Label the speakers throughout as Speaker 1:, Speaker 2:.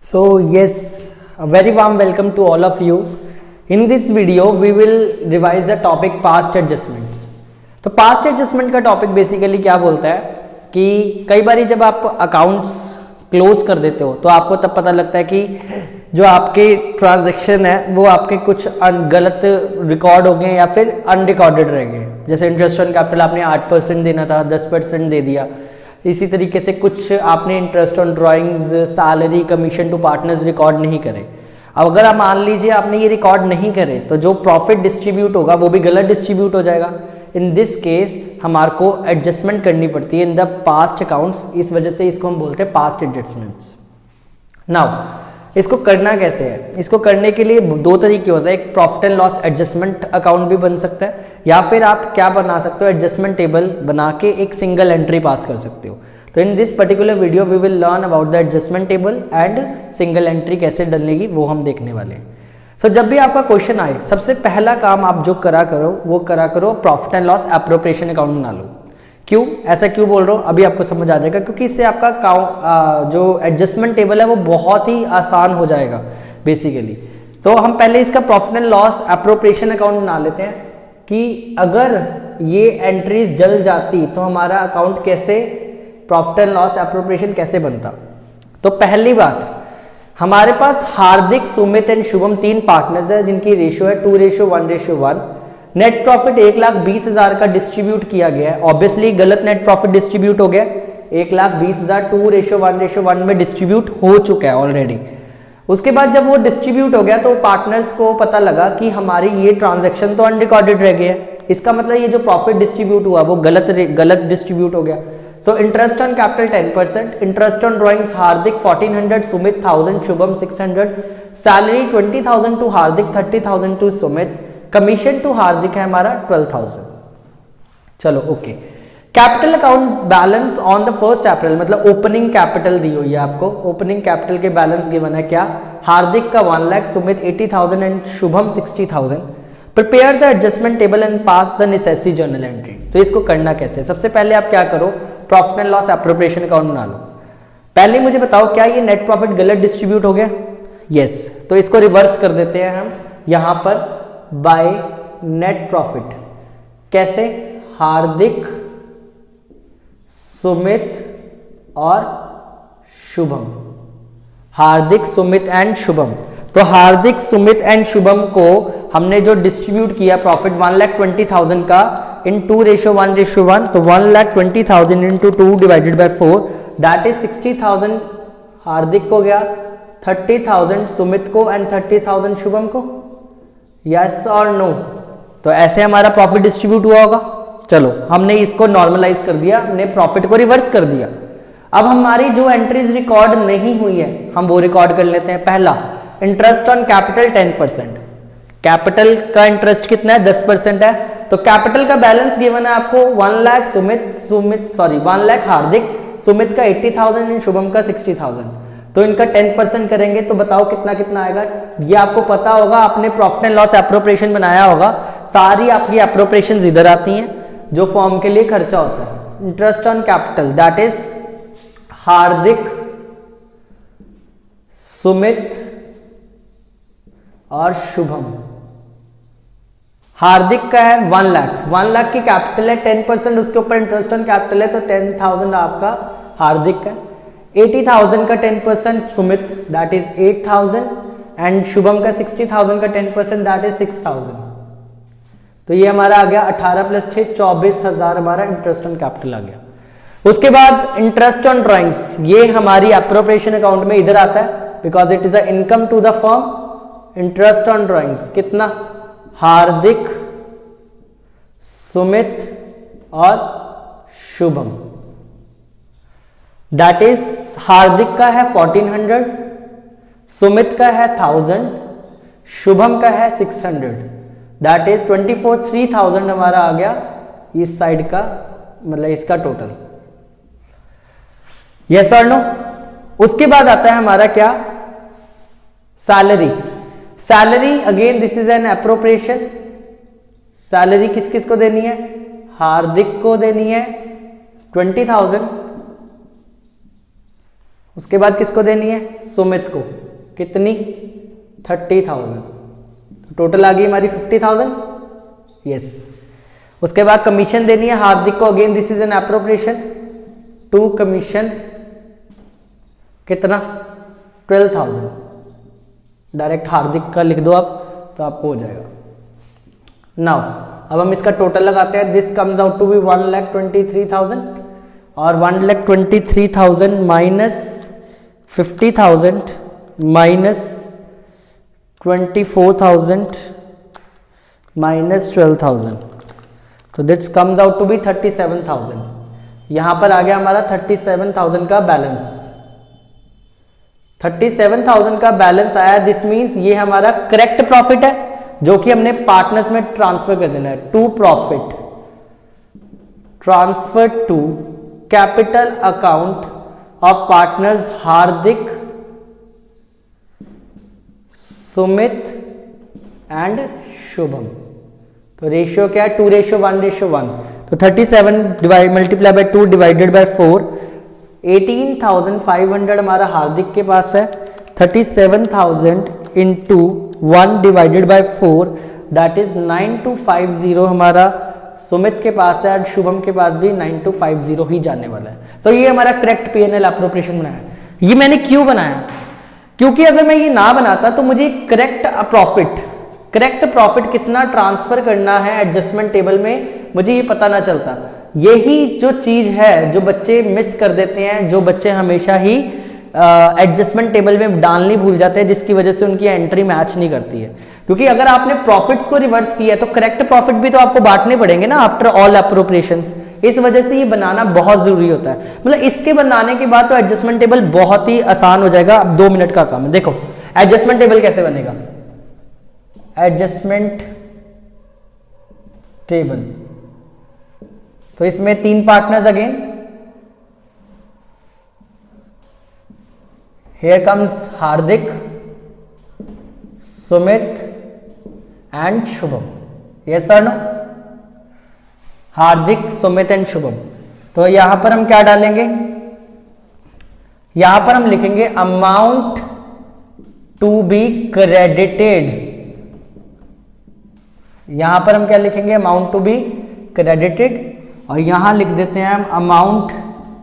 Speaker 1: So yes, a very warm welcome to all of you. In this video, we will revise the topic past adjustments. तो past adjustment का topic basically क्या बोलता है कि कई बार जब आप अकाउंट्स क्लोज कर देते हो तो आपको तब पता लगता है कि जो आपके ट्रांजैक्शन है वो आपके कुछ गलत रिकॉर्ड हो गए या फिर अनरिकॉर्डेड रह गए। जैसे इंटरेस्ट ऑन कैपिटल आपने 8% देना था, 10% दे दिया। इसी तरीके से कुछ आपने interest on drawings, salary, commission to partners record नहीं करे। अब अगर आप मान लीजिए आपने ये रिकॉर्ड नहीं करे तो जो प्रॉफिट डिस्ट्रीब्यूट होगा वो भी गलत डिस्ट्रीब्यूट हो जाएगा। इन दिस केस हमारे को एडजस्टमेंट करनी पड़ती है इन द पास्ट अकाउंट्स, इस वजह से इसको हम बोलते हैं पास्ट एडजस्टमेंट्स। नाउ इसको करना कैसे है? इसको करने के लिए दो तरीके होते हैं। एक profit and loss adjustment account भी बन सकता है या फिर आप क्या बना सकते हो, एडजस्टमेंट टेबल बना के एक सिंगल एंट्री पास कर सकते हो। तो in this particular video we will learn about the adjustment table and single entry कैसे डलनेगी वो हम देखने वाले हैं। सो जब भी आपका क्वेश्चन आए सबसे पहला काम आप जो करा करो profit and loss appropriation account बना लो। क्यों ऐसा क्यों बोल रहा हूँ अभी आपको समझ आ जाएगा, क्योंकि इससे आपका जो एडजस्टमेंट टेबल है वो बहुत ही आसान हो जाएगा बेसिकली। तो हम पहले इसका profit and loss appropriation account बना लेते हैं कि अगर ये एंट्रीज जल जाती तो हमारा अकाउंट कैसे, प्रॉफिट एंड लॉस एप्रोप्रिएशन कैसे बनता। तो पहली बात, हमारे पास हार्दिक, सुमित एंड शुभम 3 पार्टनर्स है जिनकी रेशियो है 2:1:1। नेट प्रॉफिट 1,20,000 का डिस्ट्रीब्यूट किया गया है। ऑब्वियसली गलत नेट प्रॉफिट डिस्ट्रीब्यूट हो गया, 1,20,000 2:1:1 में डिस्ट्रीब्यूट हो चुका है ऑलरेडी। उसके बाद जब वो डिस्ट्रीब्यूट हो गया तो पार्टनर्स को पता लगा कि हमारी ये ट्रांजैक्शन तो अनरिकॉर्डेड रह गया है, इसका मतलब ये जो प्रॉफिट डिस्ट्रीब्यूट हुआ वो गलत डिस्ट्रीब्यूट हो गया। So interest on capital 10%, interest on drawings Hardik 1400, Sumit 1000, Shubham 600, salary 20,000 to Hardik, 30,000 to Sumit, commission to Hardik है हमारा 12,000। चलो okay. Capital account balance on the 1 April, मतलब ओपनिंग कैपिटल दी हुई है आपको। ओपनिंग कैपिटल के बैलेंस गिवन है क्या, हार्दिक का 1 lakh, Sumit 80,000 and Shubham 60,000। Prepare the adjustment table and pass the necessary journal entry. तो इसको करना कैसे, सबसे पहले आप क्या करो, profit and loss appropriation account बना लो। पहले मुझे बताओ क्या ये नेट प्रॉफिट गलत डिस्ट्रीब्यूट हो गया? यस। तो इसको रिवर्स कर देते हैं हम यहां पर बाय नेट प्रॉफिट। कैसे? हार्दिक, सुमित और शुभम, हार्दिक, सुमित एंड शुभम। तो हार्दिक, सुमित एंड शुभम को हमने जो डिस्ट्रीब्यूट किया प्रॉफिट 1,20,000 का इन 2:1:1, तो 1,20,000 into 2 divided by 4 that is 60,000 हार्दिक को गया, 30,000 सुमित को एंड 30,000 शुभम को। यस और नो? तो ऐसे हमारा प्रॉफिट डिस्ट्रीब्यूट हुआ होगा। चलो हमने इसको नॉर्मलाइज कर दिया, हमने प्रॉफिट को रिवर्स कर दिया। अब हमारी जो एंट्रीज रिकॉर्ड नहीं हुई है हम वो रिकॉर्ड कर लेते हैं। पहला, इंटरेस्ट ऑन कैपिटल 10%। कैपिटल का इंटरेस्ट कितना है? 10% है। तो कैपिटल का बैलेंस गिवन है आपको 1 लाख, 1 लाख हार्दिक, सुमित का 80,000 एंड शुभम का 60,000। तो इनका 10% करेंगे तो बताओ कितना कितना आएगा। ये आपको पता होगा, आपने प्रॉफिट एंड लॉस एप्रोप्रिएशन बनाया होगा, सारी आपकी एप्रोप्रिएशन इधर आती हैं जो फॉर्म के लिए खर्चा होता है। Interest on capital that is Hardik, Sumit और शुभम। हार्दिक का है 1 लाख, 1 लाख की कैपिटल है, 10% उसके ऊपर इंटरेस्ट ऑन कैपिटल है तो 10,000 आपका हार्दिक का, 80,000 का 10% Sumit that is 8,000 and Shubham का 60,000 का 10% दैट इज 6,000। तो ये हमारा आ गया 18 + 6 24,000 हमारा इंटरेस्ट ऑन कैपिटल आ गया। उसके बाद इंटरेस्ट ऑन ड्राइंग्स, ये हमारी एप्रोप्रिएशन अकाउंट में इधर आता है because it is a income to the firm. Interest on drawings कितना, हार्दिक, सुमित और शुभम। दैट इज हार्दिक का है 1400, सुमित का है 1000, शुभम का है 600। दैट इज 3,000 हमारा आ गया इस साइड का, मतलब इसका टोटल। यस और नो? उसके बाद आता है हमारा क्या, salary. Salary again this is an appropriation. Salary किस किस को देनी है? हार्दिक को देनी है 20,000 उसके बाद किसको देनी है, सुमित को, कितनी 30,000, तो टोटल आ गई हमारी 50,000, यस। उसके बाद कमीशन देनी है हार्दिक को, again this is an appropriation, to commission कितना 12,000, डायरेक्ट हार्दिक का लिख दो आप तो आपको हो जाएगा। नाउ अब हम इसका टोटल लगाते हैं, this comes out to be 1,23,000 और 1,23,000 माइनस 50,000 माइनस 24,000 माइनस 12,000, तो this comes out to be 37,000। यहां पर आ गया हमारा 37,000 का बैलेंस, 37,000 का बैलेंस आया। दिस मीन्स ये हमारा करेक्ट प्रॉफिट है जो कि हमने पार्टनर्स में ट्रांसफर कर देना है। To profit transfer to capital account of partners Hardik, Sumit and Shubham. तो रेशियो क्या है, 2:1:1। तो 37 मल्टीप्लाई बाय 2 डिवाइडेड बाय 4, 18,500 हमारा हार्दिक के पास है, 37,000 into 1 divided by 4 that is 9250 हमारा सुमित के पास है, और शुभम के पास भी 9250 ही जाने वाला है। तो ये हमारा करेक्ट पीएनएल एप्रोप्रिएशन बनाया है। ये मैंने क्यों बनाया, क्योंकि अगर मैं ये ना बनाता तो मुझे करेक्ट प्रॉफिट कितना ट्रांसफर करना है एडजस्टमेंट टेबल में, मुझे ये पता ना चलता। यही जो चीज है जो बच्चे मिस कर देते हैं, जो बच्चे हमेशा ही एडजस्टमेंट टेबल में डालनी भूल जाते हैं, जिसकी वजह से उनकी एंट्री मैच नहीं करती है। क्योंकि अगर आपने प्रॉफिट्स को रिवर्स किया है तो करेक्ट प्रॉफिट भी तो आपको बांटने पड़ेंगे ना आफ्टर ऑल एप्रोप्रिएशंस। इस वजह से ये बनाना बहुत जरूरी होता है। मतलब इसके बनाने के बाद तो एडजस्टमेंट टेबल बहुत ही आसान हो जाएगा। अब 2 मिनट का काम है। देखो एडजस्टमेंट टेबल कैसे बनेगा, एडजस्टमेंट टेबल, तो इसमें 3 partners again, here comes Hardik, Sumit and Shubham, yes और नो, हार्दिक, सुमित एंड शुभम। तो यहां पर हम क्या डालेंगे, यहां पर हम लिखेंगे अमाउंट टू बी क्रेडिटेड। यहां पर हम क्या लिखेंगे, अमाउंट टू बी क्रेडिटेड, और यहां लिख देते हैं हम अमाउंट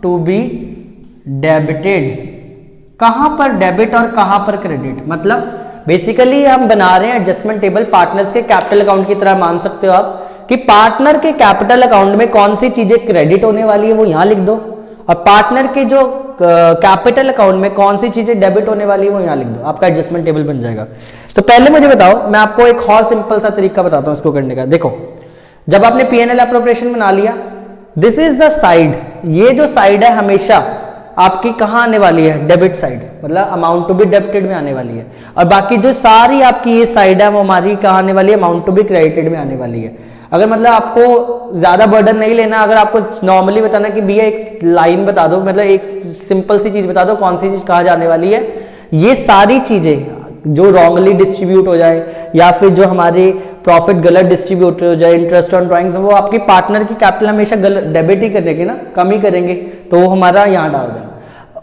Speaker 1: टू बी डेबिटेड। कहां पर डेबिट और कहां पर क्रेडिट, मतलब बेसिकली हम बना रहे हैं एडजस्टमेंट टेबल पार्टनर्स के कैपिटल अकाउंट की तरह मान सकते हो आप, कि पार्टनर के कैपिटल अकाउंट में कौन सी चीजें क्रेडिट होने वाली है वो यहां लिख दो, और पार्टनर के जो कैपिटल अकाउंट में कौन सी चीजें डेबिट होने वाली है वो यहां लिख दो, आपका एडजस्टमेंट टेबल बन जाएगा। तो पहले मुझे बताओ, मैं आपको एक और सिंपल सा तरीका बताता हूं इसको करने का। देखो जब आपने पीएनएल एप्रोप्रिएशन बना लिया, दिस इज द साइड, ये जो साइड है हमेशा आपकी कहां आने वाली है, डेबिट साइड, मतलब अमाउंट टू बी डेबिटेड में आने वाली है, और बाकी जो सारी आपकी ये साइड है वो हमारी कहां आने वाली है, अमाउंट टू बी क्रेडिटेड में आने वाली है। अगर मतलब आपको ज्यादा बर्डन नहीं लेना, अगर आपको नॉर्मली बताना कि भैया एक लाइन बता दो, मतलब एक सिंपल सी चीज बता दो कौन सी चीज कहां जाने वाली है, ये सारी चीजें जो रॉन्गली डिस्ट्रीब्यूट हो जाए या फिर जो हमारे प्रॉफिट गलत डिस्ट्रीब्यूट हो जाए, इंटरेस्ट ऑन ड्राइंग्स, वो आपकी पार्टनर की कैपिटल हमेशा डेबिट ही करेंगे ना, कम ही करेंगे, तो वो हमारा यहाँ डाल देना।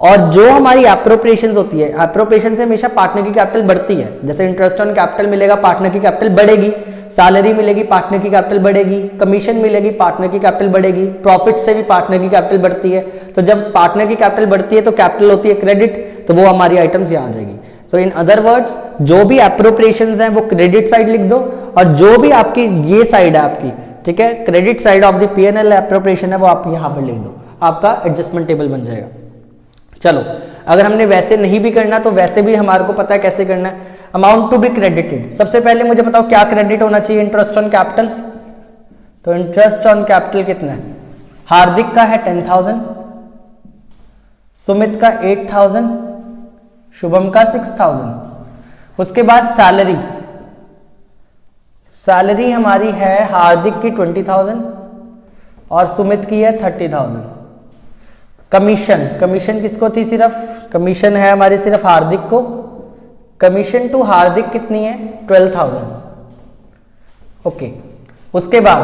Speaker 1: और जो हमारी एप्रोप्रिएशंस होती है, एप्रोप्रिएशन से हमेशा पार्टनर की कैपिटल बढ़ती है। जैसे इंटरेस्ट ऑन कैपिटल मिलेगा, पार्टनर की कैपिटल बढ़ेगी, सैलरी मिलेगी, पार्टनर की कैपिटल बढ़ेगी, कमीशन मिलेगी, पार्टनर की कैपिटल बढ़ेगी, प्रॉफिट से भी पार्टनर की कैपिटल बढ़ती है। तो जब पार्टनर की कैपिटल बढ़ती है तो कैपिटल होती है क्रेडिट, तो वो हमारी आइटम्स यहाँ आ जाएगी। सो इन अदर वर्ड्स, जो भी एप्रोप्रिएशंस हैं वो क्रेडिट साइड लिख दो, और जो भी आपकी ये साइड है आपकी, ठीक है, credit side of the PNL appropriation है, वो आप यहाँ पर लिख दो, आपका एडजस्टमेंट टेबल बन जाएगा। चलो अगर हमने वैसे नहीं भी करना तो वैसे भी हमारे को पता है कैसे करना है। अमाउंट टू बी क्रेडिटेड, सबसे पहले मुझे बताओ क्या क्रेडिट होना चाहिए, इंटरेस्ट ऑन कैपिटल। तो इंटरेस्ट ऑन कैपिटल कितना है, हार्दिक का है 10,000, सुमित का 8,000, शुभम का 6,000। उसके बाद सैलरी, सैलरी हमारी है हार्दिक की 20,000 और सुमित की है 30,000। कमीशन, कमीशन किसको थी, सिर्फ कमीशन है हमारी सिर्फ हार्दिक को, कमीशन टू हार्दिक कितनी है 12,000। ओके, उसके बाद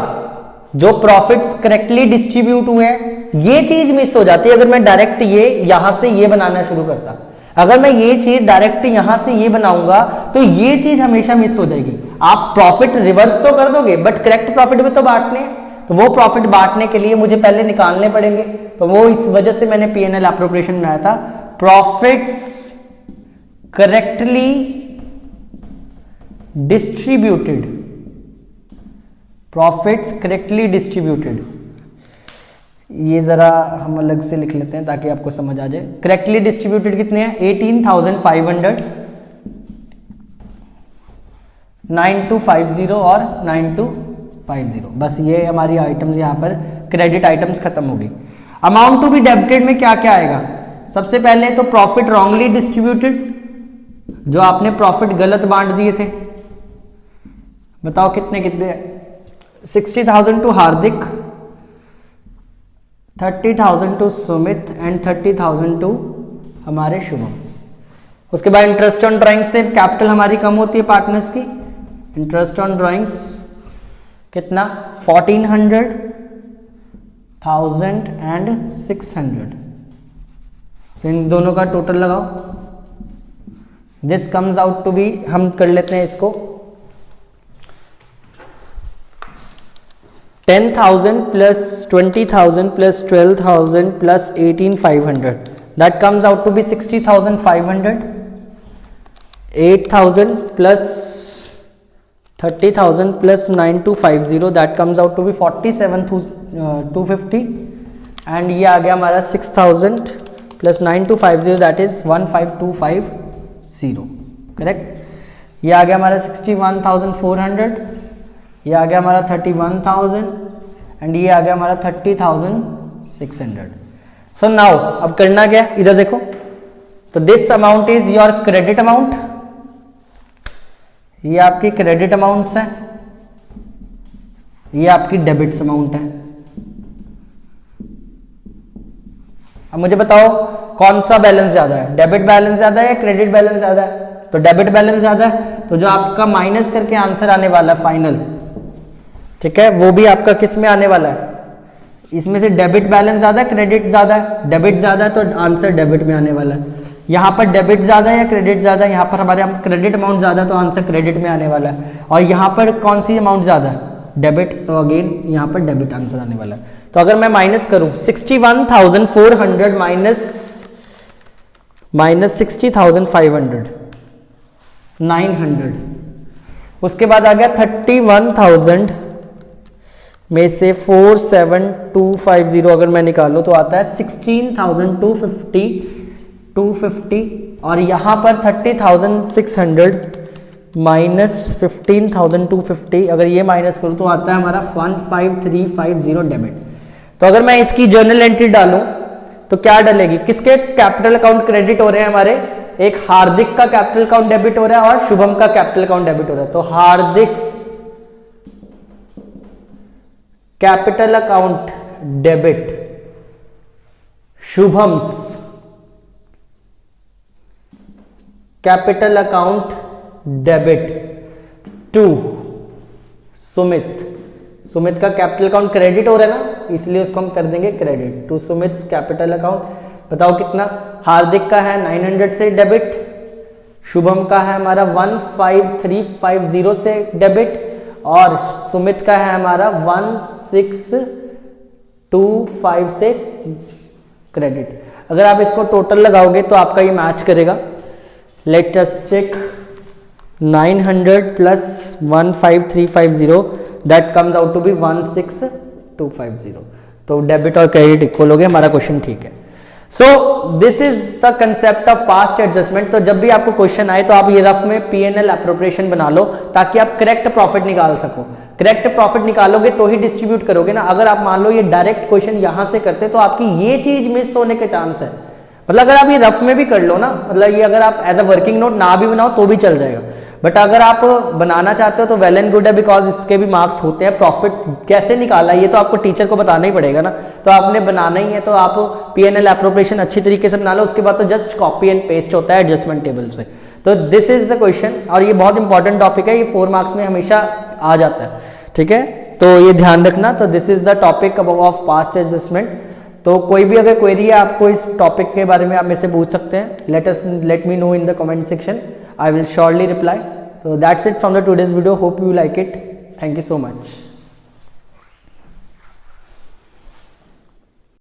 Speaker 1: जो प्रॉफिट्स करेक्टली डिस्ट्रीब्यूट हुए हैं, ये चीज मिस हो जाती है अगर मैं डायरेक्ट ये यहां से ये बनाना शुरू करता। अगर मैं ये चीज डायरेक्ट यहां से ये बनाऊंगा तो ये चीज हमेशा मिस हो जाएगी। आप प्रॉफिट रिवर्स तो कर दोगे बट करेक्ट प्रॉफिट में तो बांटने हैं, तो वो प्रॉफिट बांटने के लिए मुझे पहले निकालने पड़ेंगे। तो वो इस वजह से मैंने पीएनएल एप्रोप्रिएशन बनाया था, profits correctly distributed, profits correctly distributed. ये जरा हम अलग से लिख लेते हैं ताकि आपको समझ आ जाए। करेक्टली डिस्ट्रीब्यूटेड कितने हैं? 18,500, 9250 और 9250। बस ये हमारी आइटम्स यहाँ पर क्रेडिट आइटम्स खत्म होगी। अमाउंट टू बी डेबिटेड में क्या क्या आएगा? सबसे पहले तो प्रॉफिट रॉन्गली डिस्ट्रीब्यूटेड, जो आपने प्रॉफिट गलत बांट दिए थे। बताओ कितने कितने? 60,000 to Hardik, 30,000 to Sumit and 30,000 to हमारे शुभम। उसके बाद इंटरेस्ट ऑन ड्राइंग से कैपिटल हमारी कम होती है पार्टनर्स की। इंटरेस्ट ऑन ड्राइंग्स कितना? 1400, 1000 एंड 600। तो इन दोनों का टोटल लगाओ। This comes out to be, हम कर लेते हैं इसको 10,000 plus 20,000 plus 12,000 plus 18,500. That comes out to be 60,500. 8,000 plus 30,000 plus 9,250. That comes out to be 47,250. And ये आ गया हमारा 6,000 plus 9,250. That is 15,250. Correct? ये आ गया हमारा 61,400. ये आ गया हमारा 31,000 एंड ये आ गया हमारा 30,600। सो नाउ अब करना क्या? इधर देखो, तो this amount is your credit amount, ये आपकी क्रेडिट अमाउंट्स हैं, ये आपकी डेबिट्स अमाउंट है। अब मुझे बताओ कौन सा बैलेंस ज्यादा है? डेबिट बैलेंस ज्यादा है या क्रेडिट बैलेंस ज्यादा है? तो डेबिट बैलेंस ज्यादा है, तो जो आपका माइनस करके आंसर आने वाला है फाइनल, ठीक है, वो भी आपका किस में आने वाला है? इसमें से डेबिट बैलेंस ज्यादा है, क्रेडिट ज्यादा है? डेबिट ज्यादा है तो आंसर डेबिट में आने वाला है। यहाँ पर डेबिट ज्यादा है या क्रेडिट ज्यादा है? यहाँ पर हमारे क्रेडिट अमाउंट ज्यादा है तो आंसर क्रेडिट में आने वाला है। और यहाँ पर कौन सी अमाउंट ज्यादा है? डेबिट, तो अगेन यहाँ पर डेबिट आंसर आने वाला है। तो अगर मैं माइनस करूं 61,400 माइनस 60,500, 900। उसके बाद आ गया 31,000 में से 47,250 अगर मैं निकालूं तो आता है 16,250, 250। और यहां पर 30,600 माइनस 15,250 अगर ये माइनस करूं तो आता है हमारा 15,350 डेबिट। तो अगर मैं इसकी जर्नल एंट्री डालूं तो क्या डलेगी? किसके कैपिटल अकाउंट क्रेडिट हो रहे हैं हमारे? एक हार्दिक का कैपिटल अकाउंट डेबिट हो रहा है और शुभम का कैपिटल अकाउंट डेबिट हो रहा है। तो Hardik's capital account debit, Shubham's capital account debit to Sumit. Sumit का कैपिटल अकाउंट क्रेडिट हो रहा है ना, इसलिए उसको हम कर देंगे credit to Sumit capital account. बताओ कितना? हार्दिक का है 900 से डेबिट, शुभम का है हमारा 15,350 से डेबिट और सुमित का है हमारा 16,250 से क्रेडिट। अगर आप इसको टोटल लगाओगे तो आपका ये मैच करेगा। Let us check 900 plus 15,350 that comes out to be 16,250। तो डेबिट और क्रेडिट इक्वल हो गए, हमारा क्वेश्चन ठीक है। So this is the concept of past adjustment. तो जब भी आपको क्वेश्चन आए तो आप ये रफ में पीएनएल एप्रोप्रिएशन बना लो ताकि आप करेक्ट प्रॉफिट निकाल सको। करेक्ट प्रॉफिट निकालोगे तो ही डिस्ट्रीब्यूट करोगे ना। अगर आप मान लो ये डायरेक्ट क्वेश्चन यहां से करते तो आपकी ये चीज मिस होने के चांस है। मतलब अगर आप ये रफ में भी कर लो ना, मतलब ये अगर आप एज अ वर्किंग नोट ना भी बनाओ तो भी चल जाएगा, बट अगर आप बनाना चाहते हो तो वेल एंड गुड है, बिकॉज इसके भी मार्क्स होते हैं। प्रॉफिट कैसे निकाला ये तो आपको टीचर को बताना ही पड़ेगा ना, तो आपने बनाना ही है तो आप पीएनएल एप्रोप्रिएशन अच्छी तरीके से बना लो। उसके बाद तो जस्ट कॉपी एंड पेस्ट होता है एडजस्टमेंट टेबल से। तो दिस इज द क्वेश्चन और ये बहुत इंपॉर्टेंट टॉपिक है, ये 4 मार्क्स में हमेशा आ जाता है। ठीक है, तो ये ध्यान रखना। तो this is the topic of past adjustment. तो कोई भी अगर क्वेरी है आपको इस टॉपिक के बारे में, आप मेरे से पूछ सकते हैं। Let me know in the comment section, I will surely reply. So that's it from the today's video. Hope you like it. Thank you so much.